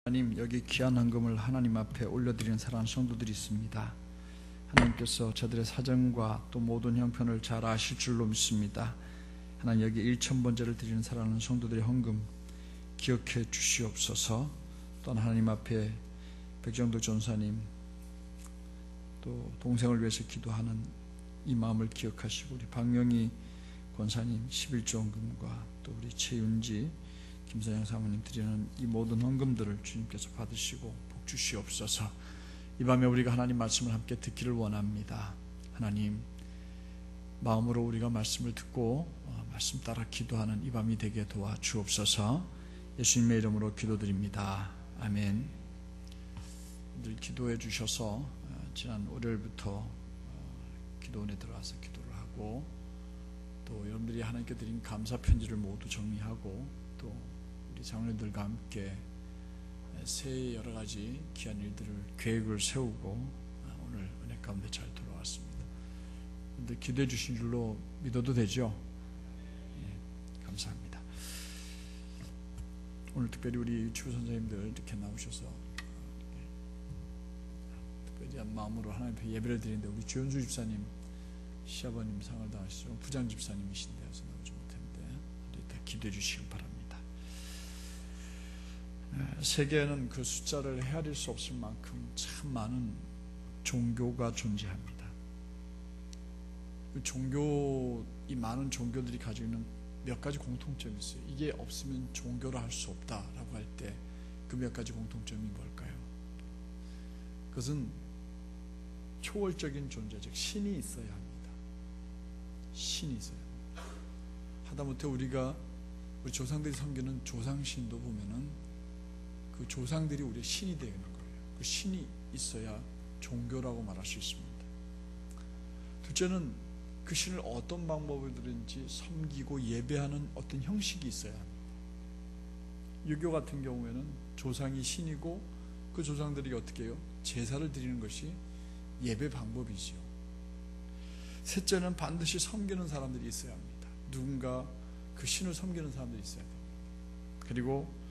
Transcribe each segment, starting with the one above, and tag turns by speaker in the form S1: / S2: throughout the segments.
S1: 하나님, 여기 귀한 헌금을 하나님 앞에 올려드리는 사랑하는 성도들이 있습니다. 하나님께서 저들의 사정과 또 모든 형편을 잘 아실 줄로 믿습니다. 하나님, 여기 1,000번제를 드리는 사랑하는 성도들의 헌금 기억해 주시옵소서. 또 하나님 앞에 백정도 전사님 또 동생을 위해서 기도하는 이 마음을 기억하시고, 우리 박명희 권사님 11조 헌금과 또 우리 최윤지 김사장 사모님 드리는 이 모든 헌금들을 주님께서 받으시고 복 주시옵소서. 이 밤에 우리가 하나님 말씀을 함께 듣기를 원합니다. 하나님, 마음으로 우리가 말씀을 듣고 말씀 따라 기도하는 이 밤이 되게 도와주옵소서. 예수님의 이름으로 기도드립니다. 아멘. 늘 기도해 주셔서 지난 월요일부터 기도원에 들어와서 기도를 하고, 또 여러분들이 하나님께 드린 감사 편지를 모두 정리하고, 또 우리 장로님들과 함께 새해 여러 가지 귀한 일들을 계획을 세우고 오늘 은혜 가운데 잘 돌아왔습니다. 근데 기도해 주신 줄로 믿어도 되죠? 예, 감사합니다. 오늘 특별히 우리 유치부 선생님들 이렇게 나오셔서 특별한 마음으로 하나님 앞에 예배를 드리는데, 우리 주현주 집사님 시아버님 상을 당하시죠. 부장 집사님이신데서 나오지 못했는데 이따 기도해 주시길 바랍니다. 세계에는 그 숫자를 헤아릴 수 없을 만큼 참 많은 종교가 존재합니다. 이 많은 종교들이 가지고 있는 몇 가지 공통점이 있어요. 이게 없으면 종교라 할 수 없다라고 할 때 그 몇 가지 공통점이 뭘까요? 그것은 초월적인 존재, 즉 신이 있어야 합니다. 신이 있어야 합니다. 하다못해 우리가 우리 조상들이 섬기는 조상신도 보면은 그 조상들이 우리의 신이 되는 거예요. 그 신이 있어야 종교라고 말할 수 있습니다. 둘째는 그 신을 어떤 방법으로든지 섬기고 예배하는 어떤 형식이 있어야 합니다. 유교 같은 경우에는 조상이 신이고 그 조상들이 어떻게 해요? 제사를 드리는 것이 예배 방법이지요. 셋째는 반드시 섬기는 사람들이 있어야 합니다. 누군가 그 신을 섬기는 사람들이 있어야 됩니다. 그리고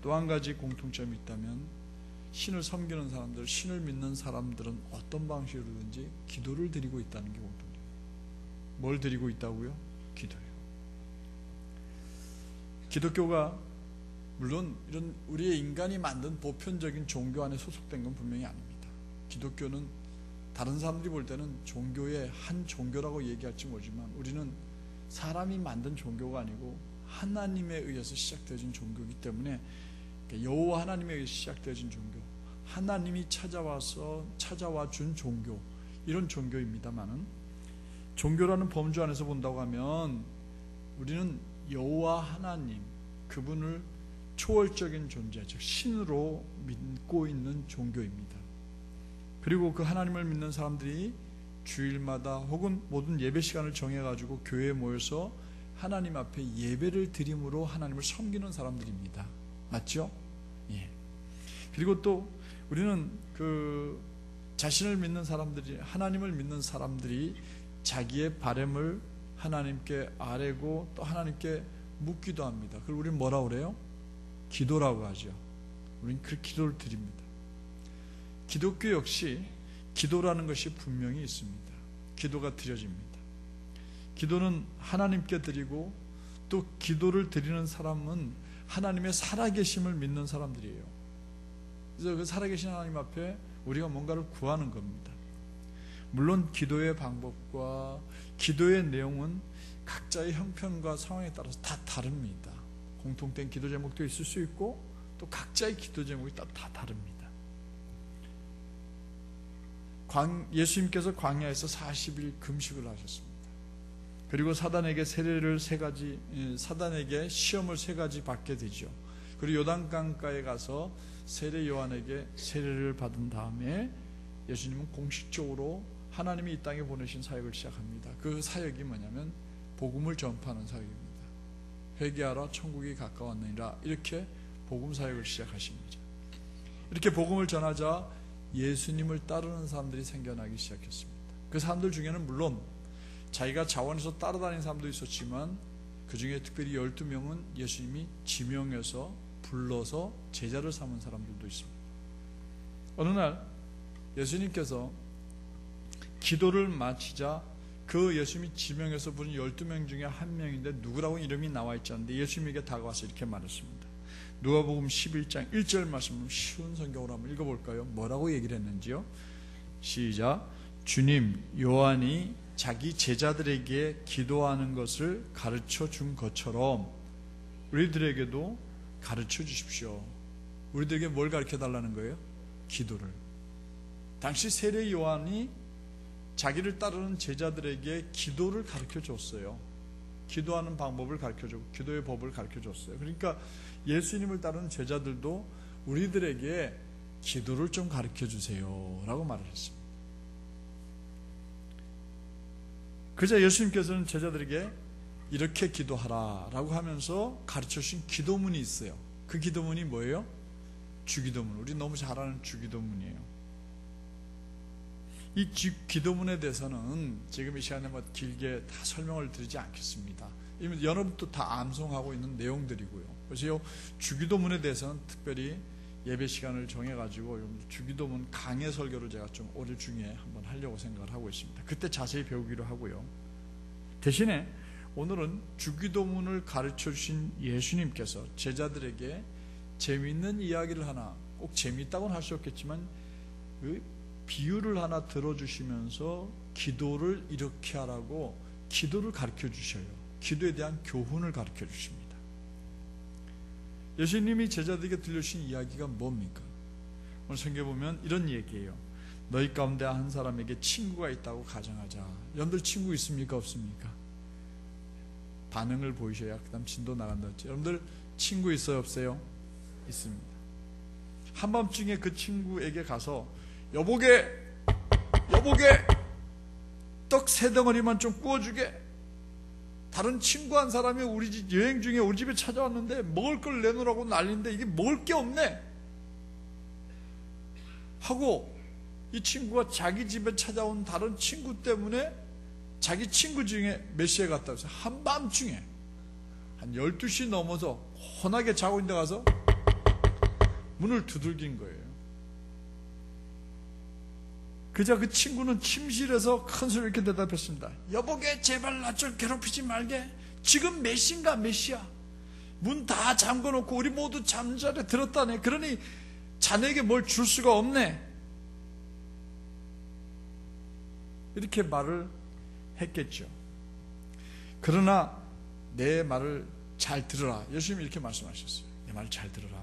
S1: 또 한 가지 공통점이 있다면, 신을 섬기는 사람들, 신을 믿는 사람들은 어떤 방식으로든지 기도를 드리고 있다는 게 공통점이에요. 뭘 드리고 있다고요? 기도예요. 기독교가 물론 이런 우리의 인간이 만든 보편적인 종교 안에 소속된 건 분명히 아닙니다. 기독교는 다른 사람들이 볼 때는 종교의 한 종교라고 얘기할지 모르지만, 우리는 사람이 만든 종교가 아니고 하나님에 의해서 시작되어진 종교이기 때문에, 여호와 하나님에 의해서 시작되어진 종교, 하나님이 찾아와 준 종교, 이런 종교입니다만은, 종교라는 범주 안에서 본다고 하면 우리는 여호와 하나님, 그분을 초월적인 존재, 즉 신으로 믿고 있는 종교입니다. 그리고 그 하나님을 믿는 사람들이 주일마다 혹은 모든 예배 시간을 정해가지고 교회에 모여서 하나님 앞에 예배를 드림으로 하나님을 섬기는 사람들입니다. 맞죠? 예. 그리고 또 우리는 그 자신을 믿는 사람들이, 하나님을 믿는 사람들이 자기의 바램을 하나님께 아뢰고 또 하나님께 묻기도 합니다. 그걸 우리는 뭐라고 그래요? 기도라고 하죠. 우리는 그 기도를 드립니다. 기독교 역시 기도라는 것이 분명히 있습니다. 기도가 드려집니다. 기도는 하나님께 드리고, 또 기도를 드리는 사람은 하나님의 살아계심을 믿는 사람들이에요. 그래서 그 살아계신 하나님 앞에 우리가 뭔가를 구하는 겁니다. 물론 기도의 방법과 기도의 내용은 각자의 형편과 상황에 따라서 다 다릅니다. 공통된 기도 제목도 있을 수 있고, 또 각자의 기도 제목이 다 다릅니다. 예수님께서 광야에서 40일 금식을 하셨습니다. 그리고 사단에게 사단에게 시험을 3가지 받게 되죠. 그리고 요단강가에 가서 세례 요한에게 세례를 받은 다음에 예수님은 공식적으로 하나님이 이 땅에 보내신 사역을 시작합니다. 그 사역이 뭐냐면 복음을 전파하는 사역입니다. 회개하라, 천국이 가까웠느니라, 이렇게 복음 사역을 시작하십니다. 이렇게 복음을 전하자 예수님을 따르는 사람들이 생겨나기 시작했습니다. 그 사람들 중에는 물론 자기가 자원해서 따라다니는 사람도 있었지만, 그 중에 특별히 12명은 예수님이 지명해서 불러서 제자를 삼은 사람들도 있습니다. 어느 날 예수님께서 기도를 마치자 그 예수님이 지명해서 부른 12명 중에 한 명인데 누구라고 이름이 나와 있지 않는데 예수님에게 다가와서 이렇게 말했습니다. 누가복음 11장 1절 말씀을 쉬운 성경으로 한번 읽어볼까요? 뭐라고 얘기를 했는지요? 시작. 주님, 요한이 자기 제자들에게 기도하는 것을 가르쳐 준 것처럼 우리들에게도 가르쳐 주십시오. 우리들에게 뭘 가르쳐 달라는 거예요? 기도를. 당시 세례 요한이 자기를 따르는 제자들에게 기도를 가르쳐 줬어요. 기도하는 방법을 가르쳐 줬고 기도의 법을 가르쳐 줬어요. 그러니까 예수님을 따르는 제자들도 우리들에게 기도를 좀 가르쳐 주세요 라고 말을 했습니다. 그러자 예수님께서는 제자들에게 이렇게 기도하라 라고 하면서 가르쳐 주신 기도문이 있어요. 그 기도문이 뭐예요? 주기도문. 우리 너무 잘 아는 주기도문이에요. 이 기도문에 대해서는 지금 이 시간에 길게 다 설명을 드리지 않겠습니다. 이미 여러분도 다 암송하고 있는 내용들이고요. 그래서 주기도문에 대해서는 특별히 예배 시간을 정해가지고 주기도문 강해 설교를 제가 좀 올해 중에 한번 하려고 생각을 하고 있습니다. 그때 자세히 배우기로 하고요. 대신에 오늘은 주기도문을 가르쳐 주신 예수님께서 제자들에게 재미있는 이야기를 하나, 꼭 재미있다고는 할 수 없겠지만 비유를 하나 들어주시면서 기도를 이렇게 하라고 기도를 가르쳐 주셔요. 기도에 대한 교훈을 가르쳐 주십니다. 예수님이 제자들에게 들려주신 이야기가 뭡니까? 오늘 성경에 보면 이런 얘기예요. 너희 가운데 한 사람에게 친구가 있다고 가정하자. 여러분들 친구 있습니까? 없습니까? 반응을 보이셔야 그 다음 진도 나간다 했죠. 여러분들 친구 있어요? 없어요? 있습니다. 한밤중에 그 친구에게 가서 여보게 떡 3덩어리만 좀 구워주게. 다른 친구 한 사람이 우리 집 여행 중에 우리 집에 찾아왔는데 먹을 걸 내놓으라고 난리인데 이게 먹을 게 없네 하고 이 친구가 자기 집에 찾아온 다른 친구 때문에 자기 친구 중에 몇 시에 갔다 왔어요? 한밤중에 한 12시 넘어서 혼하게 자고 있는 데 가서 문을 두들긴 거예요. 그자 그 친구는 침실에서 큰 소리로 이렇게 대답했습니다. 여보게 제발 나 좀 괴롭히지 말게. 지금 몇 시인가 몇 시야. 문 다 잠궈놓고 우리 모두 잠자리에 들었다네. 그러니 자네에게 뭘 줄 수가 없네. 이렇게 말을 했겠죠. 그러나 내 말을 잘 들으라. 예수님이 이렇게 말씀하셨어요. 내 말을 잘 들으라.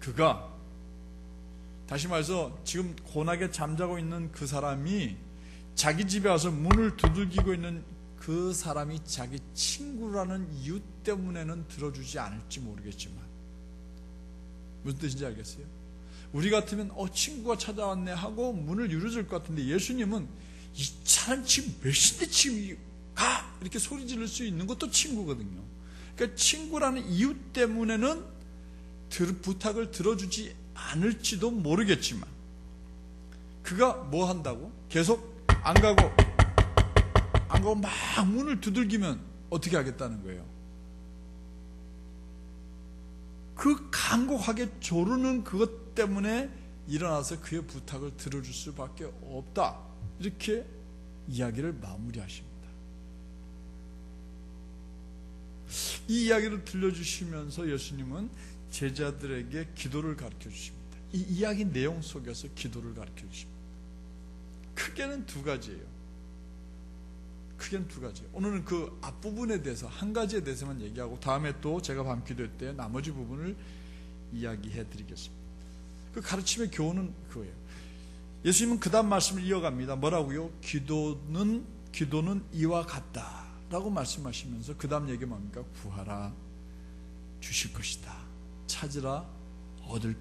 S1: 그가 다시 말해서 지금 고나게 잠자고 있는 그 사람이 자기 집에 와서 문을 두들기고 있는 그 사람이 자기 친구라는 이유 때문에는 들어주지 않을지 모르겠지만 무슨 뜻인지 알겠어요? 우리 같으면 친구가 찾아왔네 하고 문을 열어줄 것 같은데 예수님은 이 사람 지금 몇 시인데 지금 가! 이렇게 소리 지를 수 있는 것도 친구거든요. 그러니까 친구라는 이유 때문에는 부탁을 들어주지 않을지도 모르겠지만 그가 뭐 한다고? 계속 안 가고 막 문을 두들기면 어떻게 하겠다는 거예요? 그 간곡하게 조르는 그것 때문에 일어나서 그의 부탁을 들어줄 수밖에 없다. 이렇게 이야기를 마무리하십니다. 이 이야기를 들려주시면서 예수님은 제자들에게 기도를 가르쳐 주십니다. 이 이야기 내용 속에서 기도를 가르쳐 주십니다. 크게는 두 가지예요. 오늘은 그 앞부분에 대해서 한 가지에 대해서만 얘기하고 다음에 또 제가 밤기도회 때 나머지 부분을 이야기해 드리겠습니다. 그 가르침의 교훈은 그거예요. 예수님은 그 다음 말씀을 이어갑니다. 뭐라고요? 기도는 이와 같다 라고 말씀하시면서 그 다음 얘기 뭡니까? 구하라 주실 것이다. 찾으라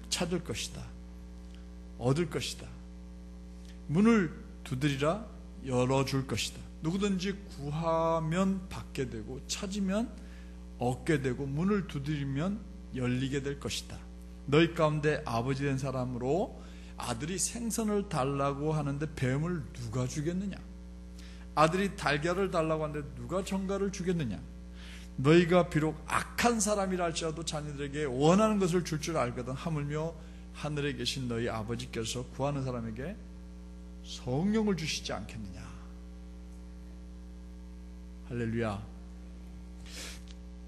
S1: 찾을 것이다. 얻을 것이다. 문을 두드리라 열어줄 것이다. 누구든지 구하면 받게 되고 찾으면 얻게 되고 문을 두드리면 열리게 될 것이다. 너희 가운데 아버지 된 사람으로 아들이 생선을 달라고 하는데 뱀을 누가 주겠느냐? 아들이 달걀을 달라고 하는데 누가 정갈을 주겠느냐? 너희가 비록 악한 사람이라 할지라도 자녀들에게 원하는 것을 줄 줄 알거든 하물며 하늘에 계신 너희 아버지께서 구하는 사람에게 성령을 주시지 않겠느냐. 할렐루야.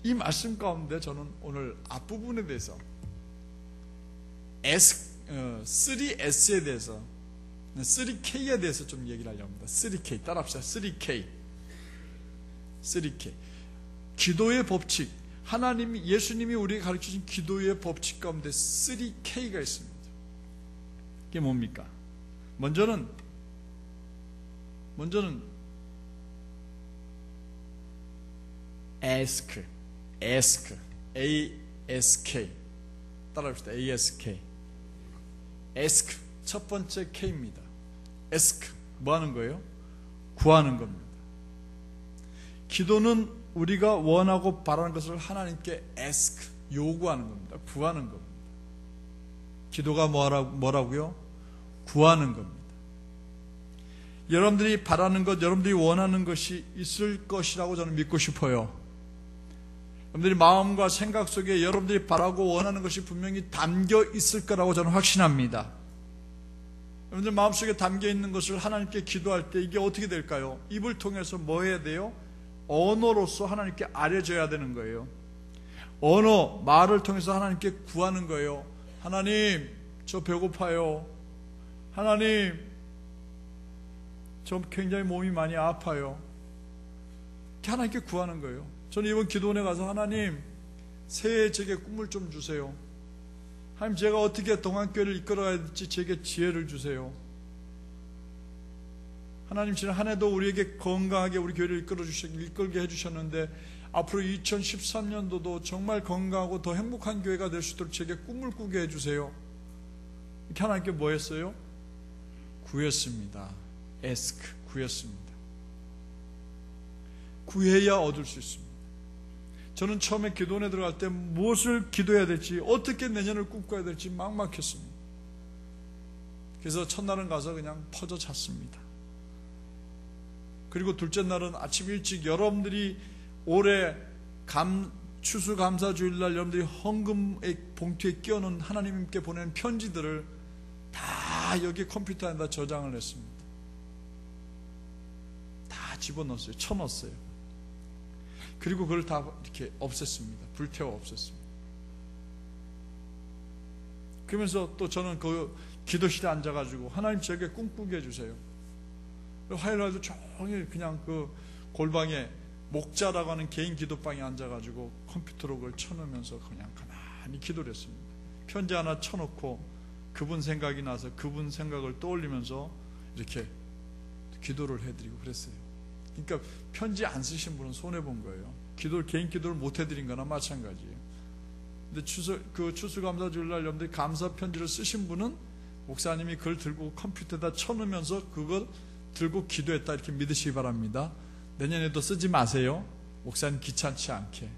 S1: 이 말씀 가운데 저는 오늘 앞부분에 대해서 3S에 대해서 3K에 대해서 좀 얘기를 하려고 합니다. 3K 따라합시다. 3K 기도의 법칙, 예수님이 우리에게 가르쳐주신 기도의 법칙 가운데 3K가 있습니다. 이게 뭡니까? 먼저는 ask, ASK 따라합시다. ask 첫 번째 K입니다. ask 뭐 하는 거예요? 구하는 겁니다. 기도는 우리가 원하고 바라는 것을 하나님께 ask 요구하는 겁니다. 구하는 겁니다. 기도가 뭐라고요? 구하는 겁니다. 여러분들이 바라는 것, 여러분들이 원하는 것이 있을 것이라고 저는 믿고 싶어요. 여러분들이 마음과 생각 속에 여러분들이 바라고 원하는 것이 분명히 담겨 있을 거라고 저는 확신합니다. 여러분들 마음속에 담겨 있는 것을 하나님께 기도할 때 이게 어떻게 될까요? 입을 통해서 뭐 해야 돼요? 언어로서 하나님께 알려져야 되는 거예요. 언어, 말을 통해서 하나님께 구하는 거예요. 하나님, 저 배고파요. 하나님, 저 굉장히 몸이 많이 아파요. 이렇게 하나님께 구하는 거예요. 저는 이번 기도원에 가서 하나님, 새해 제게 꿈을 좀 주세요. 하나님, 제가 어떻게 동안교회를 이끌어가야 될지 제게 지혜를 주세요. 하나님, 지난 한 해도 우리에게 건강하게 우리 교회를 이끌게 해주셨는데 앞으로 2013년도도 정말 건강하고 더 행복한 교회가 될 수 있도록 제게 꿈을 꾸게 해주세요. 이렇게 하나님께 뭐 했어요? 구했습니다. ask, 구했습니다. 구해야 얻을 수 있습니다. 저는 처음에 기도원에 들어갈 때 무엇을 기도해야 될지, 어떻게 내년을 꿈꿔야 될지 막막했습니다. 그래서 첫날은 가서 그냥 퍼져 잤습니다. 그리고 둘째 날은 아침 일찍 여러분들이 올해 추수감사주일날 여러분들이 헌금의 봉투에 끼워놓은 하나님께 보낸 편지들을 다 여기 컴퓨터에다 저장을 했습니다. 다 집어넣었어요. 쳐넣었어요. 그리고 그걸 다 이렇게 없앴습니다. 불태워 없앴습니다. 그러면서 또 저는 그 기도실에 앉아가지고 하나님 저에게 꿈꾸게 해주세요. 화요일날도 종일 그냥 그 골방에 목자라고 하는 개인 기도방에 앉아가지고 컴퓨터로 그걸 쳐놓으면서 그냥 가만히 기도를 했습니다. 편지 하나 쳐놓고 그분 생각이 나서 그분 생각을 떠올리면서 이렇게 기도를 해드리고 그랬어요. 그러니까 편지 안 쓰신 분은 손해본 거예요. 개인 기도를 못 해드린 거나 마찬가지예요. 근데 추수감사주일날 여러분들이 감사 편지를 쓰신 분은 목사님이 그걸 들고 컴퓨터에다 쳐놓으면서 그걸 들고 기도했다 이렇게 믿으시기 바랍니다. 내년에도 쓰지 마세요. 목사님 귀찮지 않게.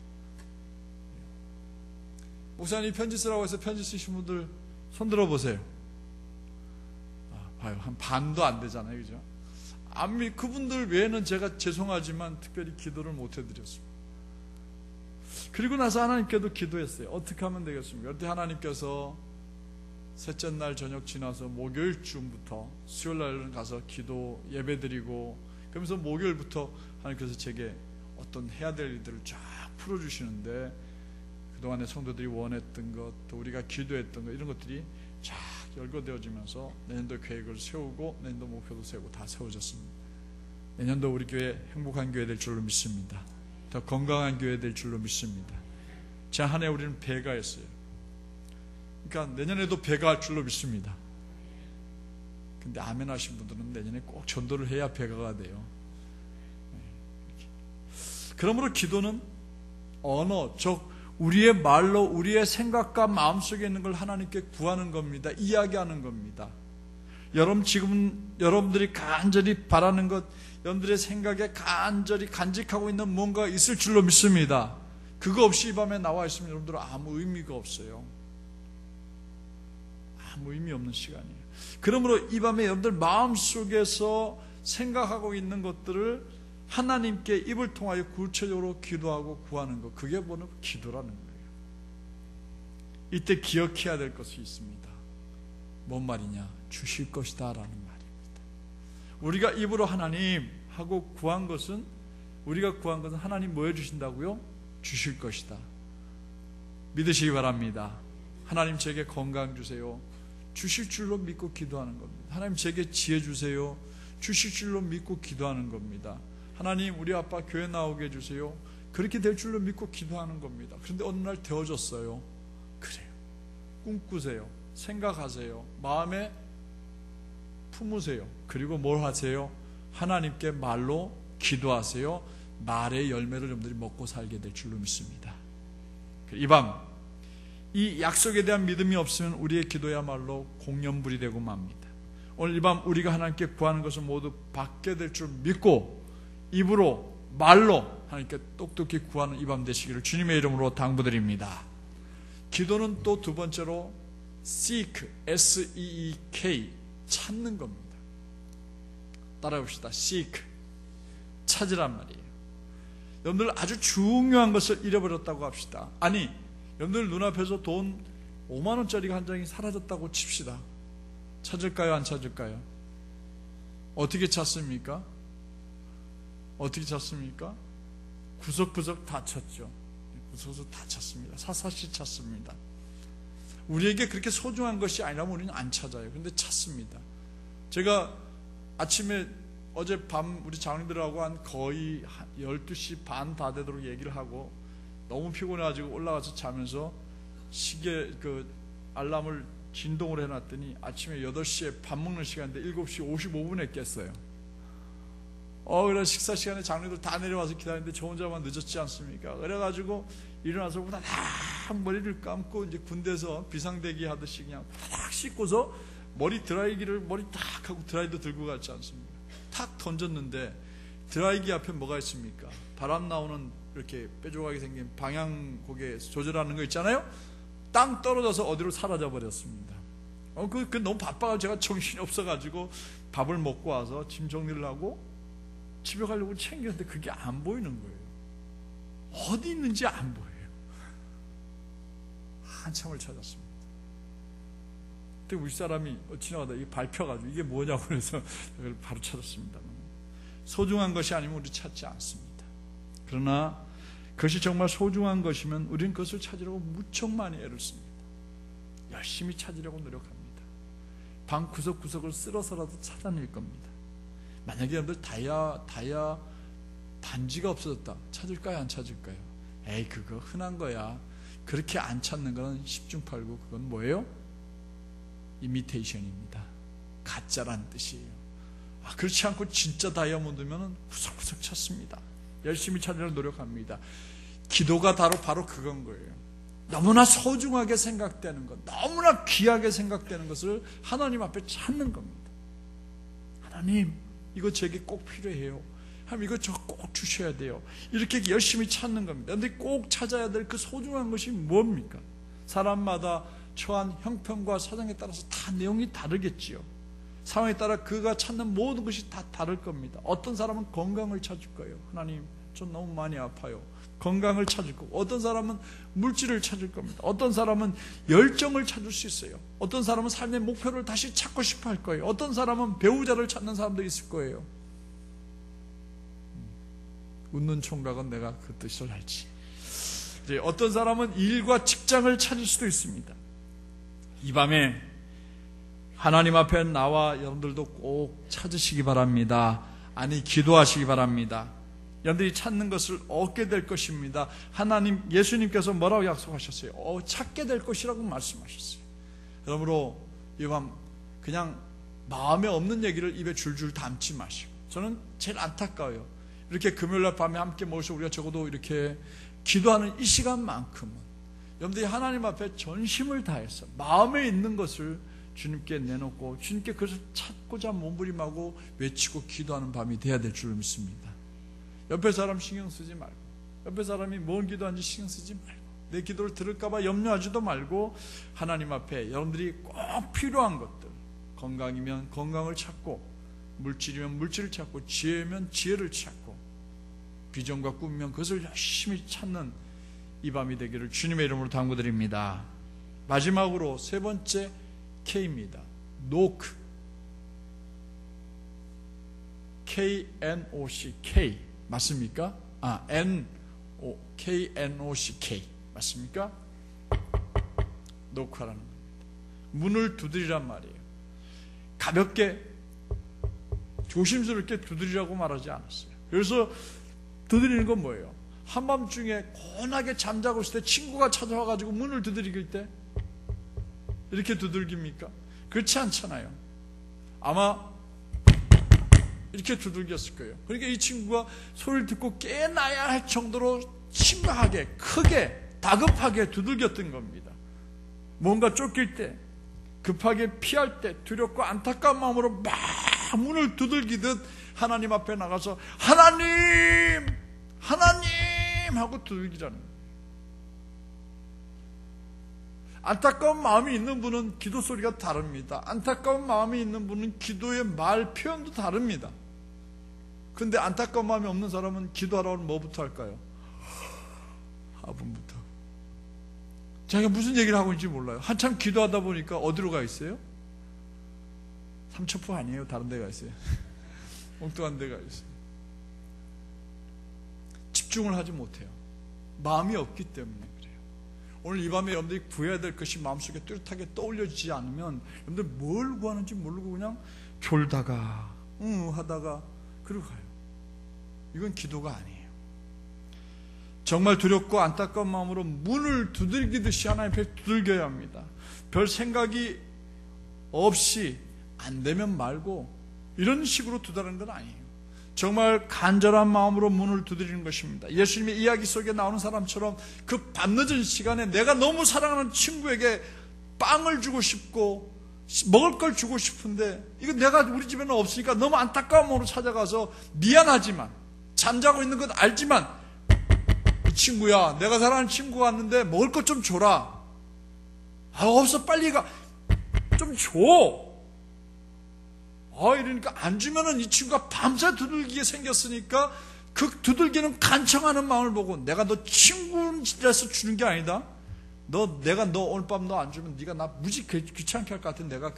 S1: 목사님 편지 쓰라고 해서 편지 쓰신 분들 손 들어보세요. 봐요. 한 반도 안 되잖아요. 그죠? 그분들 외에는 제가 죄송하지만 특별히 기도를 못 해드렸습니다. 그리고 나서 하나님께도 기도했어요. 어떻게 하면 되겠습니까? 그때 하나님께서 셋째 날 저녁 지나서 목요일쯤부터 수요일날은 가서 기도 예배드리고 그러면서 목요일부터 하나님께서 제게 어떤 해야 될 일들을 쫙 풀어주시는데 그동안에 성도들이 원했던 것 또 우리가 기도했던 것 이런 것들이 쫙 열거되어지면서 내년도 계획을 세우고 내년도 목표도 세우고 다 세워졌습니다. 내년도 우리 교회 행복한 교회 될 줄로 믿습니다. 더 건강한 교회 될 줄로 믿습니다. 제 한 해 우리는 배가 했어요. 그러니까 내년에도 배가 할 줄로 믿습니다. 근데 아멘 하신 분들은 내년에 꼭 전도를 해야 배가가 돼요. 그러므로 기도는 언어, 즉 우리의 말로 우리의 생각과 마음속에 있는 걸 하나님께 구하는 겁니다. 이야기하는 겁니다. 지금 여러분들이 간절히 바라는 것, 여러분들의 생각에 간절히 간직하고 있는 뭔가 있을 줄로 믿습니다. 그거 없이 이 밤에 나와 있으면 여러분들은 아무 의미가 없어요. 아무 의미 없는 시간이에요. 그러므로 이 밤에 여러분들 마음속에서 생각하고 있는 것들을 하나님께 입을 통하여 구체적으로 기도하고 구하는 것, 그게 바로 기도라는 거예요. 이때 기억해야 될 것이 있습니다. 뭔 말이냐? 주실 것이다 라는 말입니다. 우리가 입으로 하나님 하고 구한 것은, 우리가 구한 것은 하나님 뭐 해주신다고요? 주실 것이다. 믿으시기 바랍니다. 하나님 제게 건강 주세요. 주실 줄로 믿고 기도하는 겁니다. 하나님 제게 지혜 주세요. 주실 줄로 믿고 기도하는 겁니다. 하나님 우리 아빠 교회 나오게 해주세요. 그렇게 될 줄로 믿고 기도하는 겁니다. 그런데 어느 날 되어졌어요. 그래요. 꿈꾸세요. 생각하세요. 마음에 품으세요. 그리고 뭘 하세요? 하나님께 말로 기도하세요. 말의 열매를 여러분들이 먹고 살게 될 줄로 믿습니다. 이 밤, 이 약속에 대한 믿음이 없으면 우리의 기도야말로 공연불이 되고 맙니다. 오늘 이 밤 우리가 하나님께 구하는 것을 모두 받게 될 줄 믿고 입으로 말로 하나님께 똑똑히 구하는 이 밤 되시기를 주님의 이름으로 당부드립니다. 기도는 또 두 번째로 seek, S-E-E-K, 찾는 겁니다. 따라해봅시다. seek, 찾으란 말이에요. 여러분들 아주 중요한 것을 잃어버렸다고 합시다. 아니, 여러분들 눈앞에서 돈 5만 원짜리가 한 장이 사라졌다고 칩시다. 찾을까요? 안 찾을까요? 어떻게 찾습니까? 어떻게 찾습니까? 구석구석 다 찾죠. 구석구석 다 찾습니다. 사사시 찾습니다. 우리에게 그렇게 소중한 것이 아니라면 우리는 안 찾아요. 근데 찾습니다. 제가 아침에 어젯밤 우리 장인들하고 한 거의 12시 반 다 되도록 얘기를 하고 너무 피곤해가지고 올라가서 자면서 시계 알람을 진동을 해놨더니 아침에 8시에 밥 먹는 시간인데 7시 55분에 깼어요. 그래 식사 시간에 장로들 다 내려와서 기다리는데 저 혼자만 늦었지 않습니까? 그래가지고 일어나서 후다닥 머리를 감고 이제 군대에서 비상대기 하듯이 그냥 후다닥 씻고서 머리 드라이기를 머리 딱 하고 드라이도 들고 갔지 않습니까? 탁 던졌는데 드라이기 앞에 뭐가 있습니까? 바람 나오는 이렇게 뾰족하게 생긴 방향 고개 조절하는 거 있잖아요? 땅 떨어져서 어디로 사라져 버렸습니다. 그 너무 바빠가지고 제가 정신이 없어가지고 밥을 먹고 와서 짐 정리를 하고 집에 가려고 챙겼는데 그게 안 보이는 거예요. 어디 있는지 안 보여요. 한참을 찾았습니다. 그때 우리 사람이 지나가다 이게 밟혀가지고 이게 뭐냐고 그래서 그걸 바로 찾았습니다. 소중한 것이 아니면 우리 찾지 않습니다. 그러나 그것이 정말 소중한 것이면 우리는 그것을 찾으려고 무척 많이 애를 씁니다. 열심히 찾으려고 노력합니다. 방 구석구석을 쓸어서라도 찾아낼 겁니다. 만약에 여러분들 다이아 반지가 없어졌다. 찾을까요? 안 찾을까요? 에이 그거 흔한 거야. 그렇게 안 찾는 건 10중 8구 그건 뭐예요? 이미테이션입니다. 가짜란 뜻이에요. 그렇지 않고 진짜 다이아몬드면 구석구석 찾습니다. 열심히 찾으려고 노력합니다. 기도가 바로 그건 거예요. 너무나 소중하게 생각되는 것, 너무나 귀하게 생각되는 것을 하나님 앞에 찾는 겁니다. 하나님 이거 제게 꼭 필요해요. 하나님 이거 저 꼭 주셔야 돼요. 이렇게 열심히 찾는 겁니다. 그런데 꼭 찾아야 될 그 소중한 것이 뭡니까? 사람마다 처한 형편과 사정에 따라서 다 내용이 다르겠지요. 상황에 따라 그가 찾는 모든 것이 다 다를 겁니다. 어떤 사람은 건강을 찾을 거예요. 하나님 전 너무 많이 아파요. 건강을 찾을 거고, 어떤 사람은 물질을 찾을 겁니다. 어떤 사람은 열정을 찾을 수 있어요. 어떤 사람은 삶의 목표를 다시 찾고 싶어 할 거예요. 어떤 사람은 배우자를 찾는 사람도 있을 거예요. 웃는 총각은 내가 그 뜻을 알지. 이제 어떤 사람은 일과 직장을 찾을 수도 있습니다. 이 밤에 하나님 앞에 나와 여러분들도 꼭 찾으시기 바랍니다. 아니 기도하시기 바랍니다. 여러분들이 찾는 것을 얻게 될 것입니다. 하나님 예수님께서 뭐라고 약속하셨어요? 찾게 될 것이라고 말씀하셨어요. 그러므로 이 밤 그냥 마음에 없는 얘기를 입에 줄줄 담지 마시고, 저는 제일 안타까워요. 이렇게 금요일날 밤에 함께 모여서 우리가 적어도 이렇게 기도하는 이 시간만큼은 여러분들이 하나님 앞에 전심을 다해서 마음에 있는 것을 주님께 내놓고 주님께 그것을 찾고자 몸부림하고 외치고 기도하는 밤이 돼야 될 줄 믿습니다. 옆에 사람 신경 쓰지 말고, 옆에 사람이 뭔 기도하는지 신경 쓰지 말고, 내 기도를 들을까봐 염려하지도 말고 하나님 앞에 여러분들이 꼭 필요한 것들, 건강이면 건강을 찾고, 물질이면 물질을 찾고, 지혜면 지혜를 찾고, 비전과 꿈이면 그것을 열심히 찾는 이 밤이 되기를 주님의 이름으로 당부드립니다. 마지막으로 세 번째 K입니다. knock. K-N-O-C, K. 맞습니까? K-N-O-C-K. 맞습니까? knock하라는 겁니다. 문을 두드리란 말이에요. 가볍게, 조심스럽게 두드리라고 말하지 않았어요. 그래서 두드리는 건 뭐예요? 한밤중에 고나게 잠자고 있을 때 친구가 찾아와가지고 문을 두드릴 때 이렇게 두들깁니까? 그렇지 않잖아요. 아마 이렇게 두들겼을 거예요. 그러니까 이 친구가 소리를 듣고 깨나야 할 정도로 심각하게, 크게, 다급하게 두들겼던 겁니다. 뭔가 쫓길 때, 급하게 피할 때, 두렵고 안타까운 마음으로 막 문을 두들기듯 하나님 앞에 나가서 하나님! 하고 두들기자는 거예요. 안타까운 마음이 있는 분은 기도 소리가 다릅니다. 안타까운 마음이 있는 분은 기도의 말 표현도 다릅니다. 근데 안타까운 마음이 없는 사람은 기도하라고 뭐부터 할까요? 화분부터. 자기가 무슨 얘기를 하고 있는지 몰라요. 한참 기도하다 보니까 어디로 가 있어요? 삼천포 아니에요. 다른 데 가 있어요. 엉뚱한 데 가 있어요. 집중을 하지 못해요. 마음이 없기 때문에 그래요. 오늘 이 밤에 여러분들이 구해야 될 것이 마음속에 뚜렷하게 떠올려지지 않으면 여러분들 뭘 구하는지 모르고 그냥 졸다가 하다가 그러고 가요. 이건 기도가 아니에요. 정말 두렵고 안타까운 마음으로 문을 두들기듯이 하나님 앞에 두들겨야 합니다. 별 생각이 없이 안 되면 말고 이런 식으로 두드리는 건 아니에요. 정말 간절한 마음으로 문을 두드리는 것입니다. 예수님의 이야기 속에 나오는 사람처럼 그 밤늦은 시간에 내가 너무 사랑하는 친구에게 빵을 주고 싶고 먹을 걸 주고 싶은데 이거 내가 우리 집에는 없으니까 너무 안타까운 마음으로 찾아가서 미안하지만 잠자고 있는 건 알지만 이 친구야, 내가 사랑하는 친구가 왔는데 먹을 것 좀 줘라. 없어, 빨리 가. 좀 줘. 이러니까 안 주면은 이 친구가 밤새 두들기게 생겼으니까 그 두들기는 간청하는 마음을 보고 내가 너 친구라서 주는 게 아니다. 내가 너 오늘 밤 너 안 주면 네가 나 무지 귀찮게 할 것 같은 내가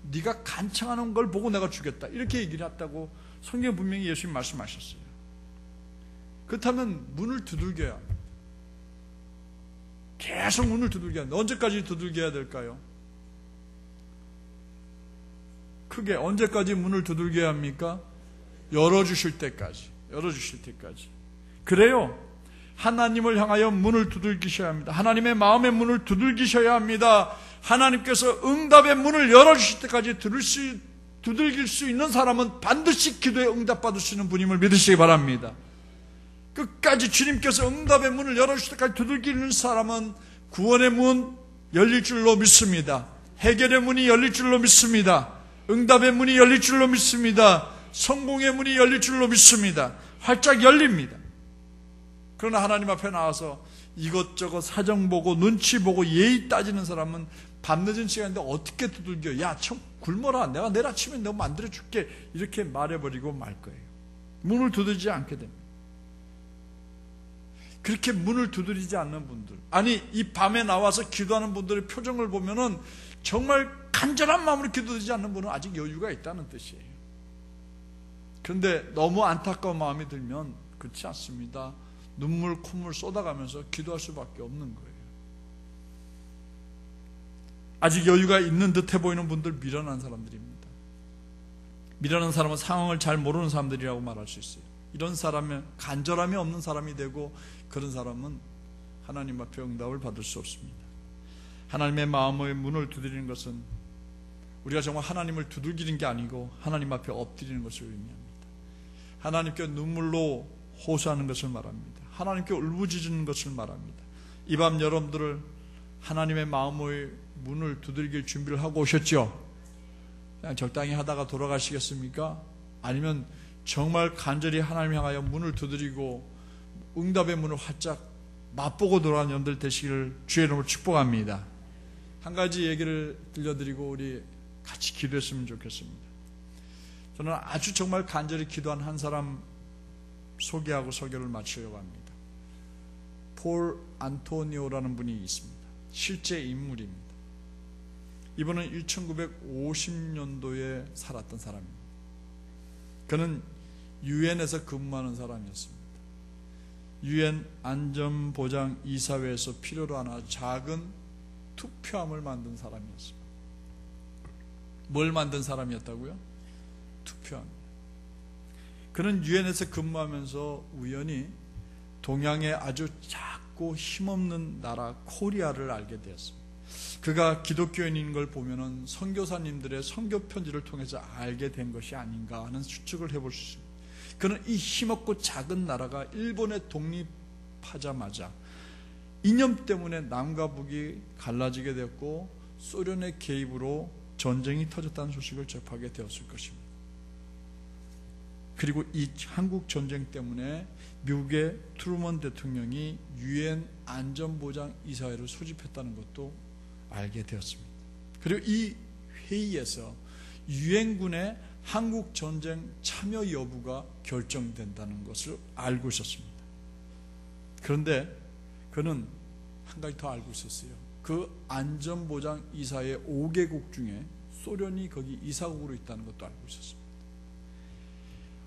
S1: 네가 간청하는 걸 보고 내가 주겠다. 이렇게 얘기를 했다고 성경 분명히 예수님 말씀하셨어요. 그렇다면 문을 두들겨야 합니다. 계속 문을 두들겨야 합니다. 언제까지 두들겨야 될까요? 크게 언제까지 문을 두들겨야 합니까? 열어주실 때까지. 열어주실 때까지. 그래요. 하나님을 향하여 문을 두들기셔야 합니다. 하나님의 마음의 문을 두들기셔야 합니다. 하나님께서 응답의 문을 열어주실 때까지 두들길 수 있는 사람은 반드시 기도에 응답받을 수 있는 분임을 믿으시기 바랍니다. 끝까지 주님께서 응답의 문을 열어주실 때까지 두들기는 사람은 구원의 문 열릴 줄로 믿습니다. 해결의 문이 열릴 줄로 믿습니다. 응답의 문이 열릴 줄로 믿습니다. 성공의 문이 열릴 줄로 믿습니다. 활짝 열립니다. 그러나 하나님 앞에 나와서 이것저것 사정 보고 눈치 보고 예의 따지는 사람은 밤늦은 시간인데 어떻게 두들겨? 야, 참 굶어라. 내가 내일 아침에 너 만들어줄게. 이렇게 말해버리고 말 거예요. 문을 두드리지 않게 됩니다. 그렇게 문을 두드리지 않는 분들, 아니 이 밤에 나와서 기도하는 분들의 표정을 보면은 정말 간절한 마음으로 기도드리지 않는 분은 아직 여유가 있다는 뜻이에요. 그런데 너무 안타까운 마음이 들면 그렇지 않습니다. 눈물 콧물 쏟아가면서 기도할 수밖에 없는 거예요. 아직 여유가 있는 듯해 보이는 분들 미련한 사람들입니다. 미련한 사람은 상황을 잘 모르는 사람들이라고 말할 수 있어요. 이런 사람은 간절함이 없는 사람이 되고 그런 사람은 하나님 앞에 응답을 받을 수 없습니다. 하나님의 마음의 문을 두드리는 것은 우리가 정말 하나님을 두들기는 게 아니고 하나님 앞에 엎드리는 것을 의미합니다. 하나님께 눈물로 호소하는 것을 말합니다. 하나님께 울부짖는 것을 말합니다. 이 밤 여러분들을 하나님의 마음의 문을 두들길 준비를 하고 오셨죠? 그냥 적당히 하다가 돌아가시겠습니까? 아니면 정말 간절히 하나님 향하여 문을 두드리고 응답의 문을 활짝 맛보고 돌아가는 여러분들 되시기를 주의 이름으로 축복합니다. 한 가지 얘기를 들려드리고 우리 같이 기도했으면 좋겠습니다. 저는 아주 정말 간절히 기도한 한 사람 소개하고 설교를 마치려고 합니다. 폴 안토니오라는 분이 있습니다. 실제 인물입니다. 이분은 1950년도에 살았던 사람입니다. 그는 유엔에서 근무하는 사람이었습니다. 유엔 안전보장이사회에서 필요로 하는 작은 투표함을 만든 사람이었습니다. 뭘 만든 사람이었다고요? 투표함. 그는 유엔에서 근무하면서 우연히 동양의 아주 작고 힘없는 나라 코리아를 알게 되었습니다. 그가 기독교인인 걸 보면은 선교사님들의 선교 편지를 통해서 알게 된 것이 아닌가 하는 추측을 해볼 수 있습니다. 그는 이 힘없고 작은 나라가 일본에 독립하자마자 이념 때문에 남과 북이 갈라지게 되었고 소련의 개입으로 전쟁이 터졌다는 소식을 접하게 되었을 것입니다. 그리고 이 한국 전쟁 때문에 미국의 트루먼 대통령이 유엔 안전보장이사회를 소집했다는 것도 알게 되었습니다. 그리고 이 회의에서 유엔군의 한국 전쟁 참여 여부가 결정된다는 것을 알고 있었습니다. 그런데 그는 한 가지 더 알고 있었어요. 그 안전보장이사회 5개국 중에 소련이 거기 이사국으로 있다는 것도 알고 있었습니다.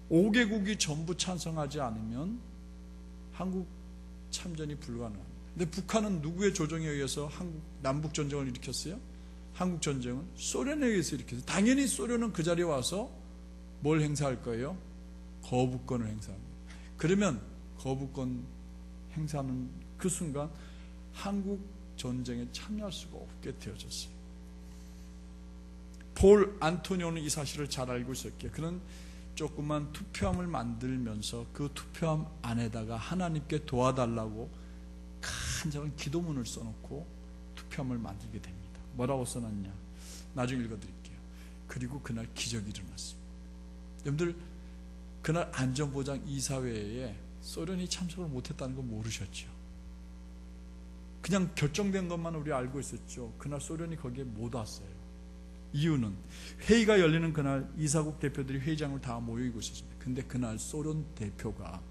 S1: 5개국이 전부 찬성하지 않으면 한국 참전이 불가능합니다. 근데 북한은 누구의 조정에 의해서 남북 전쟁을 일으켰어요? 한국 전쟁은 소련에 의해서 일으켰어요. 당연히 소련은 그 자리에 와서 뭘 행사할 거예요? 거부권을 행사합니다. 그러면 거부권 행사하는 그 순간 한국 전쟁에 참여할 수가 없게 되어졌어요. 폴 안토니오는 이 사실을 잘 알고 있었기에 그는 조그만 투표함을 만들면서 그 투표함 안에다가 하나님께 도와달라고 간절한 기도문을 써놓고 투표함을 만들게 됩니다. 뭐라고 써놨냐? 나중에 읽어드릴게요. 그리고 그날 기적이 일어났습니다. 여러분들 그날 안전보장이사회에 소련이 참석을 못했다는 거 모르셨죠? 그냥 결정된 것만 우리 알고 있었죠. 그날 소련이 거기에 못 왔어요. 이유는 회의가 열리는 그날 이사국 대표들이 회의장을 다 모이고 있었습니다. 근데 그날 소련 대표가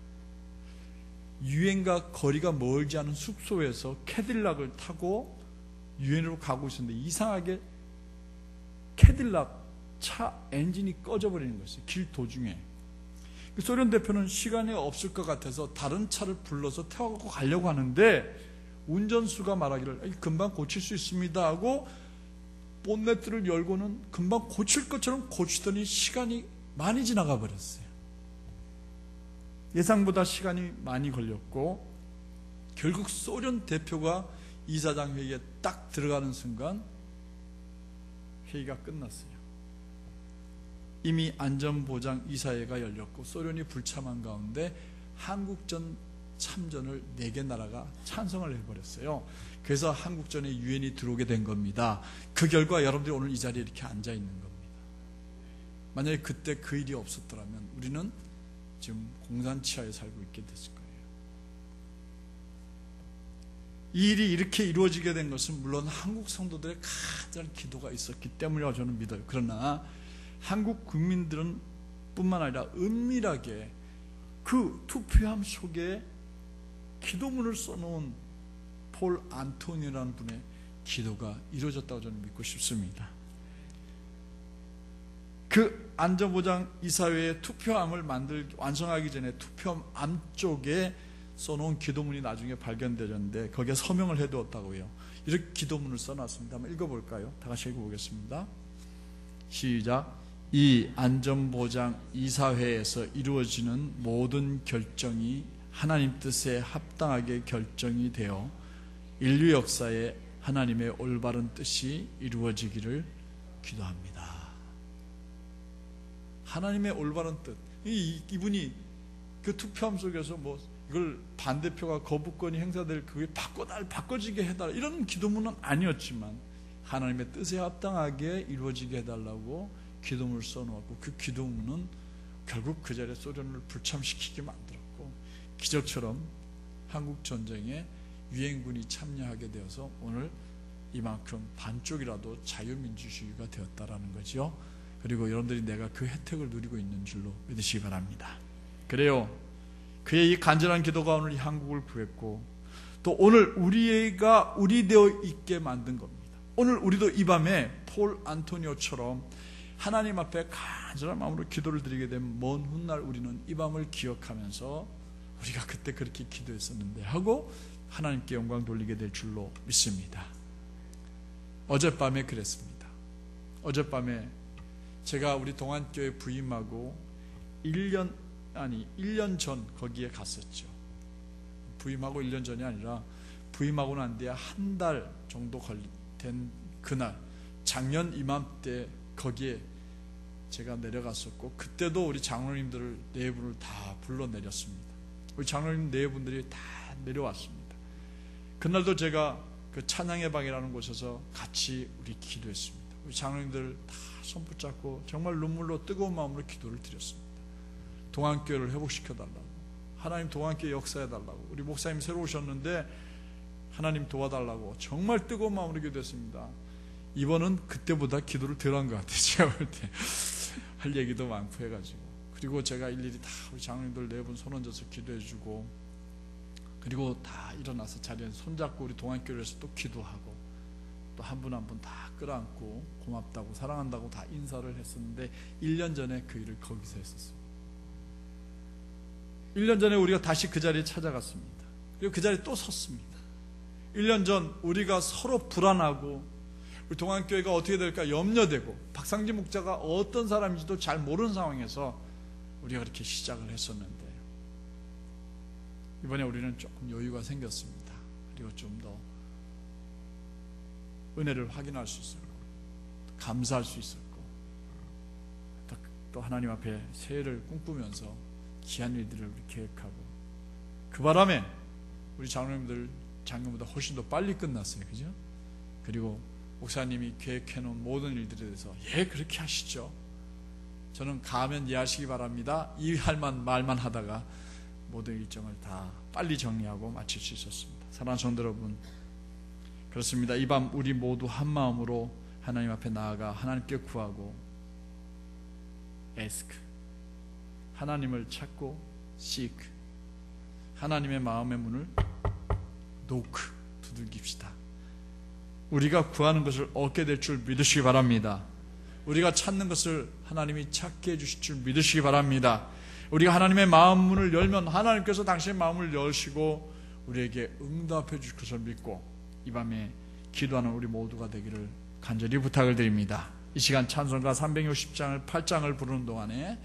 S1: 유엔과 거리가 멀지 않은 숙소에서 캐딜락을 타고 유엔으로 가고 있었는데 이상하게 캐딜락 차 엔진이 꺼져버리는 것이에요. 길 도중에. 소련 대표는 시간이 없을 것 같아서 다른 차를 불러서 태워갖고 가려고 하는데 운전수가 말하기를 금방 고칠 수 있습니다 하고 본네트를 열고는 금방 고칠 것처럼 고치더니 시간이 많이 지나가 버렸어요. 예상보다 시간이 많이 걸렸고 결국 소련 대표가 이사장 회의에 딱 들어가는 순간 회의가 끝났어요. 이미 안전보장이사회가 열렸고 소련이 불참한 가운데 한국전 참전을 4개 나라가 찬성을 해버렸어요. 그래서 한국전에 유엔이 들어오게 된 겁니다. 그 결과 여러분들이 오늘 이 자리에 이렇게 앉아 있는 겁니다. 만약에 그때 그 일이 없었더라면 우리는 지금 공산치하에 살고 있게 됐을 거예요. 이 일이 이렇게 이루어지게 된 것은 물론 한국 성도들의 가장 기도가 있었기 때문이라고 저는 믿어요. 그러나 한국 국민들은 뿐만 아니라 은밀하게 그 투표함 속에 기도문을 써놓은 폴 안토니오라는 분의 기도가 이루어졌다고 저는 믿고 싶습니다. 그 안전보장이사회의 투표함을 완성하기 전에 투표함 안쪽에 써놓은 기도문이 나중에 발견되었는데 거기에 서명을 해두었다고요. 이렇게 기도문을 써놨습니다. 한번 읽어볼까요? 다 같이 읽어보겠습니다. 시작. 이 안전보장이사회에서 이루어지는 모든 결정이 하나님 뜻에 합당하게 결정이 되어 인류 역사에 하나님의 올바른 뜻이 이루어지기를 기도합니다. 하나님의 올바른 뜻. 이분이 그 투표함 속에서 뭐 이걸 반대표가 거부권이 행사될 그게 바꿔지게 해달라 이런 기도문은 아니었지만 하나님의 뜻에 합당하게 이루어지게 해달라고 기도문을 써놓았고 그 기도문은 결국 그 자리에 소련을 불참시키게 만들었고 기적처럼 한국 전쟁에 유엔군이 참여하게 되어서 오늘 이만큼 반쪽이라도 자유민주주의가 되었다라는 거죠. 그리고 여러분들이 내가 그 혜택을 누리고 있는 줄로 믿으시기 바랍니다. 그래요. 그의 이 간절한 기도가 오늘 이 한국을 구했고, 또 오늘 우리가 우리 되어 있게 만든 겁니다. 오늘 우리도 이 밤에 폴 안토니오처럼 하나님 앞에 간절한 마음으로 기도를 드리게 된 먼 훗날 우리는 이 밤을 기억하면서 우리가 그때 그렇게 기도했었는데 하고 하나님께 영광 돌리게 될 줄로 믿습니다. 어젯밤에 그랬습니다. 어젯밤에 제가 우리 동안교회 부임하고 1년 전 거기에 갔었죠. 부임하고 1년 전이 아니라 부임하고 난 뒤에 한 달 정도 된 그날, 작년 이맘때 거기에 제가 내려갔었고, 그때도 우리 장로님들을 네 분을 다 불러내렸습니다. 우리 장로님 네 분들이 다 내려왔습니다. 그날도 제가 그 찬양의 방이라는 곳에서 같이 우리 기도했습니다. 우리 장로님들 다 손 붙잡고 정말 눈물로 뜨거운 마음으로 기도를 드렸습니다. 동안교회를 회복시켜달라고, 하나님 동안교회 역사해달라고, 우리 목사님 새로 오셨는데 하나님 도와달라고 정말 뜨거운 마음으로 기도했습니다. 이번은 그때보다 기도를 덜 한 것 같아요. 제가 볼 때 할 얘기도 많고 해가지고, 그리고 제가 일일이 다 우리 장로님들 네 분 손 얹어서 기도해주고, 그리고 다 일어나서 자리에서 손잡고 우리 동안교회에서 또 기도하고, 또 한 분 한 분 다 끌어안고 고맙다고 사랑한다고 다 인사를 했었는데 1년 전에 그 일을 거기서 했었어요. 1년 전에 우리가 다시 그 자리에 찾아갔습니다. 그리고 그 자리에 또 섰습니다. 1년 전 우리가 서로 불안하고 우리 동안교회가 어떻게 될까 염려되고 박상지 목자가 어떤 사람인지도 잘 모르는 상황에서 우리가 그렇게 시작을 했었는데, 이번에 우리는 조금 여유가 생겼습니다. 그리고 좀 더 은혜를 확인할 수 있었고 감사할 수 있었고, 또 하나님 앞에 새해를 꿈꾸면서 귀한 일들을 우리 계획하고, 그 바람에 우리 장로님들 작년보다 훨씬 더 빨리 끝났어요. 그죠? 그리고 목사님이 계획해놓은 모든 일들에 대해서 그렇게 하시죠. 저는 가면 이해하시기 바랍니다. 이해할 말만 하다가 모든 일정을 다 빨리 정리하고 마칠 수 있었습니다. 사랑하는 성도 여러분, 그렇습니다. 이 밤 우리 모두 한 마음으로 하나님 앞에 나아가 하나님께 구하고 ask, 하나님을 찾고 seek, 하나님의 마음의 문을 knock, 두들깁시다. 우리가 구하는 것을 얻게 될 줄 믿으시기 바랍니다. 우리가 찾는 것을 하나님이 찾게 해주실 줄 믿으시기 바랍니다. 우리가 하나님의 마음 문을 열면 하나님께서 당신의 마음을 여시고 우리에게 응답해 주실 것을 믿고 이 밤에 기도하는 우리 모두가 되기를 간절히 부탁을 드립니다. 이 시간 찬송가 360장을 8장을 부르는 동안에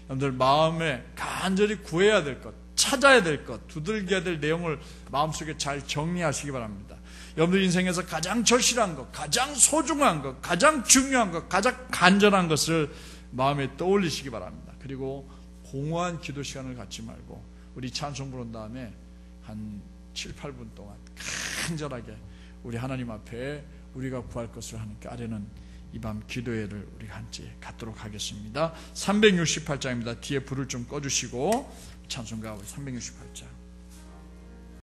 S1: 여러분들 마음에 간절히 구해야 될 것, 찾아야 될 것, 두들겨야 될 내용을 마음속에 잘 정리하시기 바랍니다. 여러분들 인생에서 가장 절실한 것, 가장 소중한 것, 가장 중요한 것, 가장 간절한 것을 마음에 떠올리시기 바랍니다. 그리고 공허한 기도 시간을 갖지 말고 우리 찬송 부른 다음에 한 7, 8분 동안 간절하게 우리 하나님 앞에 우리가 구할 것을 하나님께 아뢰는 이 밤 기도회를 우리가 함께 갖도록 하겠습니다. 368장입니다. 뒤에 불을 좀 꺼주시고 찬송가 368장